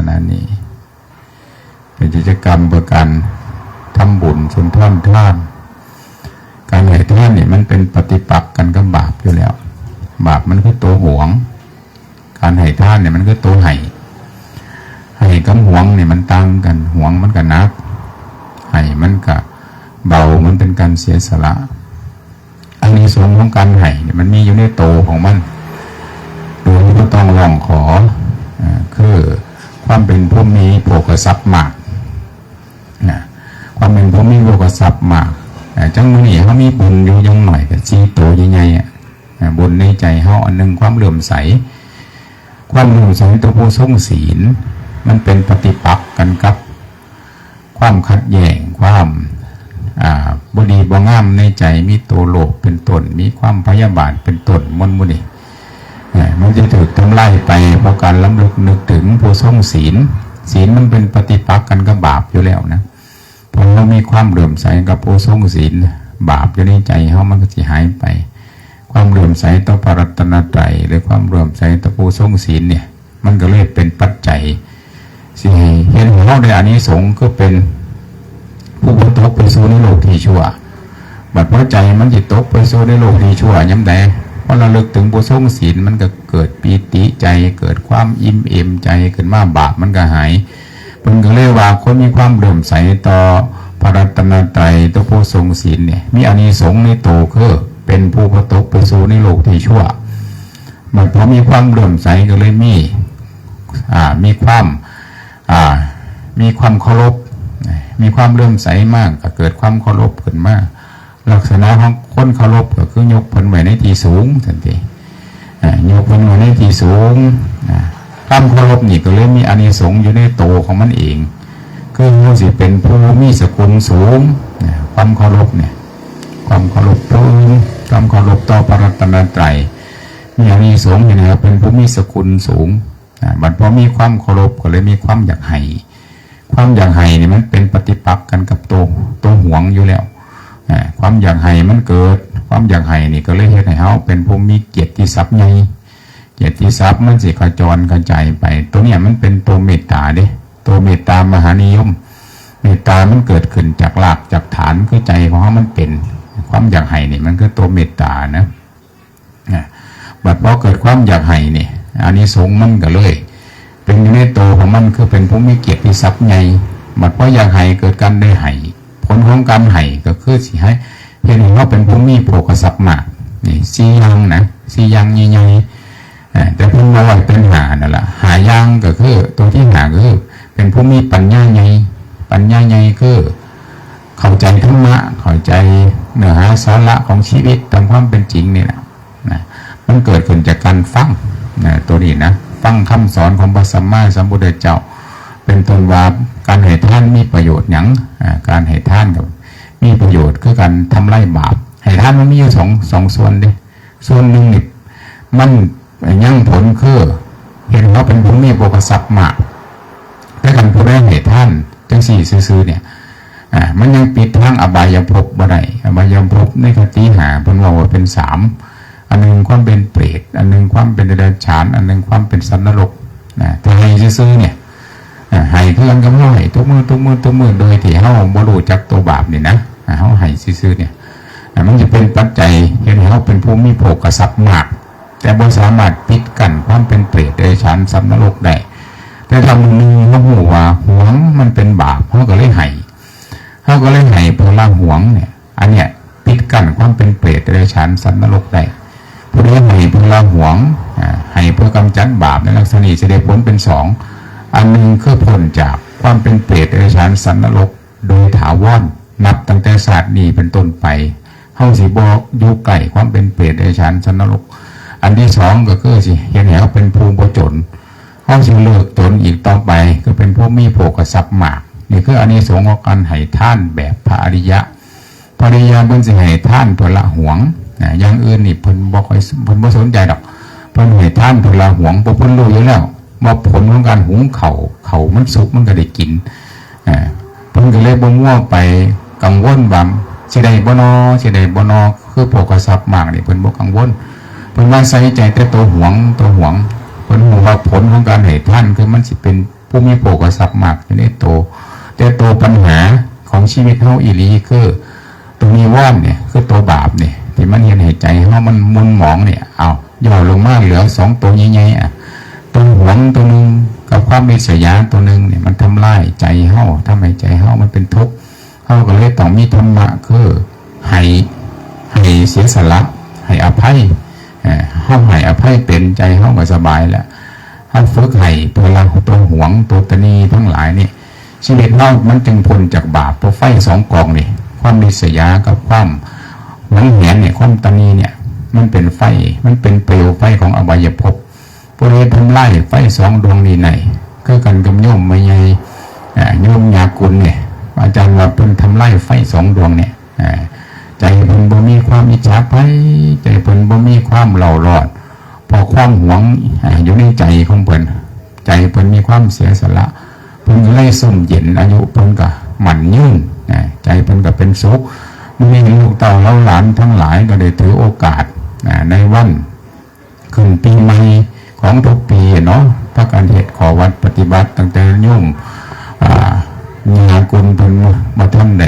ณะนี้เป็นกิจกรรมประกันทำบุญสุนทรท่านการให้ท่านเนี่ยมันเป็นปฏิปักษ์กันกับบาปอยู่แล้วบาปมันคือตัวหวงการให้ท่านเนี่ยมันคือตัวให้กับหวงเนี่ยมันต่างกันหวงมันก็หนักให้มันก็เบามันเป็นการเสียสละอานิสงส์ของการให้เนี่ยมันมีอยู่ในโตของมันโดยไม่ต้องร้องขอคือความเป็นผู้มีโภคทรัพย์มากความเป็นผู้มีโภคทรัพย์มากจังมื้อนี้เขามีบุญอยู่ยังหน่อยกับชีโตใหญ่ๆบุญในใจเขาอันหนึ่งความเหลื่อมใสตัวผู้ทรงศีลมันเป็นปฏิปักษ์กันกับความขัดแย้งความบดีบ่งามในใจมีตัวโลภเป็นต้นมีความพยาบาทเป็นต้นมุนี่มันจะถูกทำลายไปเพราะการล้ำลึกนึกถึงผู้ทรงศีลมันเป็นปฏิปักษ์กันกับบาปอยู่แล้วนะพอเรามีความเหลื่อมใสกับผู้ทรงศีลบาปอยู่ในใจเขามันก็จะหายไปความเหลื่อมใสต่อพระรัตนตรัยหรือความเหลื่อมใสต่อผู้ทรงศีลเนี่ยมันก็เลยเป็นปัจจัยสิเห็นเขาในอานิสงส์ก็เป็นผู้พ้นทุกข์ไปสู่ในโลกที่ชั่วบัดพอใจมันจิตตกไปสู่ในโลกที่ชั่วย้ำใดพอเราเลิกถึงผู้ทรงศีลมันก็เกิดปีติใจเกิดความอิ่มเอมใจขึ้นมาบาปมันก็หายมันก็เลยว่าคนมีความเหลื่อมใสต่อพระรัตนตรัยต่อผู้ทรงศีลเนี่ยมีอานิสงส์ในโตคือเป็นผู้พ้นทุกข์ไปสู่ในโลกที่ชั่วมันพอมีความเหลื่อมใสก็เลยมีความเคารพมีความเลื่อมใสมากก็เกิดความเคารพขึ้นมากลักษณะของคนเคารพก็คือยกผลไว้ในที่สูงทันทียกผลไว้ในที่สูงความเคารพนี่ก็เลยมีอานิสงส์อยู่ในโตของมันเองคือมันสิเป็นผู้มีสกุลสูงความเคารพเนี่ยความเคารพต่อความเคารพต่อพระรัตนตรัยมีอานิสงส์อยู่นะครับเป็นผู้มีสกุลสูงบัดพอมีความเคารพก็เลยมีความอยากให้ความอยากให้นี่มันเป็นปฏิปักษ์กันกับตัวหวงอยู่แล้วความอยากให้มันเกิดความอยากให้นี่ก็เลยเฮ็ดให้เฮาเป็นผู้มีเกียรติทรัพย์ใหญ่เกียรติทรัพย์มันสิกระจรกระจายไปตัวเนี้ยมันเป็นตัวเมตตาเด้ตัวเมตตามหานิยมเมตตามันเกิดขึ้นจากรากจากฐานคือใจของเฮามันเป็นความอยากให้นี่มันคือตัวเมตตานะบัดพอเกิดความอยากให้นี่อานิสงส์มันก็เลยเป็นอยู่ในโตของมันคือเป็นผู้มีเกียรติทรัพย์ใหญ่บัดพออยากให้เกิดการได้ให้ผลของการให้ก็คือสิให้เห็นว่าเป็นผู้มีโภคทรัพย์มากนี่สี่อย่างนะสี่อย่างใหญ่ๆแต่เพิ่งมาไว้เป็นหานั่นแหละหาอย่างก็คือตัวที่หาก็คือเป็นผู้มีปัญญาใหญ่คือเข้าใจธรรมะเข้าใจเนื้อหาสาระของชีวิตตามความเป็นจริงนี่แหละมันเกิดขึ้นจากการฟังตัวนี้นะฟังคำสอนของพระสัมมาสัมพุทธเจ้าเป็นต้นว่าการให้ทานมีประโยชน์อย่างการให้ทานกับมีประโยชน์คือการทำไล่บาปให้ทานมันมีอยู่สองส่วนดิส่วนหนึ่งนี่มันยั่งผลคือเห็นเขาเป็นผู้มีโภคทรัพย์มากแต่การผู้ได้ให้ทานจังสี่ซื่อเนี่ยมันยังปิดทางอบายภพบ่ได้อบายภพในคติหาเพิ่นว่าเป็นสามอันหนึ่งความเป็นเปรตอันหนึ่งความเป็นเดรัจฉานอันหนึ่งความเป็นสัตว์นรกถ้าให้ซื่อเนี่ยให้เพื่อนกำลังให้ทุกมือโดยที่เฮาบ่รู้จักตัวบาปนี่นะเฮาให้ซื่อเนี่ยมันจะเป็นปัจจัยเห็นเฮาเป็นผู้มีโภคทรัพย์มากแต่บ่สามารถปิดกั้นความเป็นเปรตเดรัจฉานสัตว์นรกได้แต่ถ้ามื้อนึงเฮาฮู้ว่าหวงมันเป็นบาปเฮาก็เลยให้เพื่อละหวงเนี่ยอันเนี้ยปิดกั้นความเป็นเปรตเดรัจฉานสัตว์นรกได้ผู้ใดให้เพื่อละหวงให้เพื่อกำจัดบาปในลักษณะนี้จะได้ผลเป็นสองอันหนึ่งคือพ้นจากความเป็นเปรตเดรัจฉานสัตว์นรกโดยถาวรนับตั้งแต่ศาสตร์นี้เป็นต้นไปเฮาสิบ่อยู่ใกล้ความเป็นเปรตเดรัจฉานสัตว์นรกอันที่สองก็คือสิเห็นแล้วเป็นผู้บ่จนเฮาสิเลิกจนอีกต่อไปก็เป็นผู้มีโภคทรัพย์มากนี่คืออานิสงส์ของการให้ทานแบบพระอริยะเพิ่นสิให้ทานเพื่อละหวงอย่างอื่นนี่เพิ่นบ่สนใจดอกเพิ่นให้ทานเพื่อละหวงเพราะเพิ่นรู้อยู่แล้วว่าผลของการหุงข้าวมันสุกมันก็ได้กินเพิ่นก็เลยบ่มั่วไปกังวลว่าสิได้บ่นอคือโภคทรัพย์มากนี่เพิ่นบ่กังวลเพิ่นว่าใส่ใจแต่ตัวหวงเพิ่นรู้ว่าผลของการให้ทานคือมันสิเป็น ผู้มีโภคทรัพย์มากอยู่ในโตแต่โตปัญหาของชีวิตเฮาอีหลีคือตัวนี้ว่อนเนี่ยคือตัวบาปเนี่ยที่มันเห็นเหตุใจเฮามันมุนหมองเนี่ยเอาย่อลงมาเหลือสองตัวใหญ่ๆอ่ะตัวหวงตัวนึงกับความมีเสียยาตัวนึงเนี่ยมันทำลายใจเฮาทำให้ใจเฮามันเป็นทุกข์เฮาก็เลยต้องมีธรรมะคือให้เสียสละให้อภัยเฮาให้อภัยเป็นใจเฮาก็สบายแล้วเฮาฝึกให้ตัวเราตัวหวงตัวตนีทั้งหลายนี่ชีวิตเรามันจึงพ้นจากบาปตัวไฟสองกองนี่ความริษยากับความหวงแหนเนี่ยความตนีเนี่ยมันเป็นไฟมันเป็นเปลวไฟของอบายภพผู้ใดทำลายไฟสองดวงนี้ไหนคือกันกับโยมไม่ใหญ่โยมยากุลเนี่ยอาจารย์ว่าเป็นทำลายไฟสองดวงเนี่ยใจเพิ่นบ่มีความอิจฉาภัยใจเพิ่นบ่มีความเล่าร้อนพอความหวงอยู่ในใจของเพิ่นใจเพิ่นมีความเสียสละเพิ่นเลยสุ่มเย็นอายุเพิ่นก็หมั่นยืนใจเพิ่นก็เป็นสุขมีลูกเต่าเล้าหลานทั้งหลายก็ได้ถือโอกาสในวันขึ้นปีใหม่ของทุกปีเนาะพระการเหตุขอวัดปฏิบัติตั้งแต่โยมญากุลเพิ่นมาท่านใด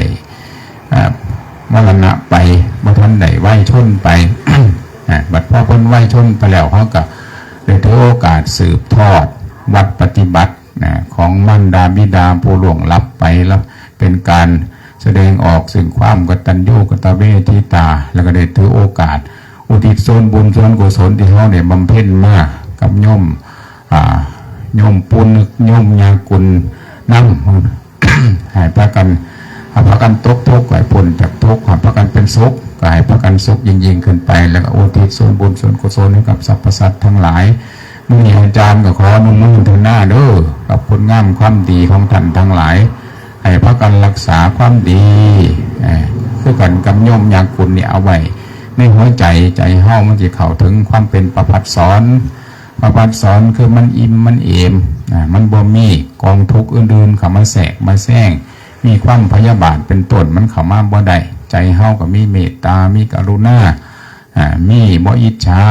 มรณะไปมาท่านใดไหวชนไป บัดพ่อเพิ่นไหวชนไปแล้วเขาก็ได้ถือโอกาสสืบทอดวัดปฏิบัติของมารดาบิดาผู้ล่วงลับไปแล้วเป็นการแสดงออกซึ่งความกตัญญูกตเวทิตาแล้วก็ได้ถือโอกาสอุทิศส่วนบุญส่วนกุศลที่เขาได้บำเพ็ญมากับโยมปุณโยมญากุลนั่ง ให้พระกันตกทุกข์ให้พ้นจากทุกข์ให้พระกันเป็นสุขก็ให้พระกันสุขยิ่งขึ้นไปแล้วก็อุทิศส่วนบุญส่วนกุศลให้กับสรรพสัตว์ทั้งหลายมื่อนี้อาจารย์ก็ขอนุ่มมือเถิดหน้าเด้อกับผลงามความดีของท่านทั้งหลายให้พระกันรักษาความดีคือกันกับโยมญากุลเนี่ยเอาไว้ในหัวใจเฮามันจะเข้าถึงความเป็นประภัสสรประภัสสรคือมันอิ่มมันเอมมันบ่มีกองทุกข์อื่นๆเข้ามาแทรกมาแซงมีความพยาบาทเป็นต้นมันเข้ามาบ่ได้ใจเฮาก็มีเมตตามีกรุณามีบ่อิจฉา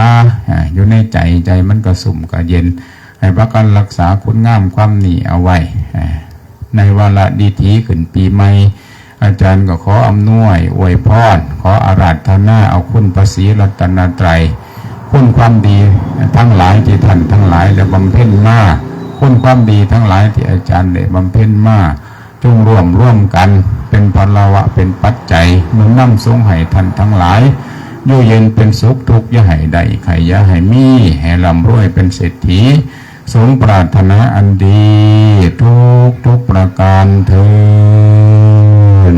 อยู่ในใจมันก็สุ่มก็เย็นให้พระกันรักษาคุณงามความนี่เอาไว้ในวาระดีถีขึ้นปีใหม่อาจารย์ก็ขออำนวยอวยพรขออาราธนาเอาคุณพระศรีรัตนตรัยคุณความดีทั้งหลายที่ท่านทั้งหลายได้บำเพ็ญมาคุณความดีทั้งหลายที่อาจารย์ได้บำเพ็ญมาจงร่วมกันเป็นพลวะเป็นปัจจัยหนุนนำทรงให้ท่านทั้งหลายอยู่เย็นเป็นสุขทุกข์อย่าให้ใดไข่อย่าให้มีให้ร่ำรวยเป็นเศรษฐีสมปรารถนาอันดีทุกประการเถิด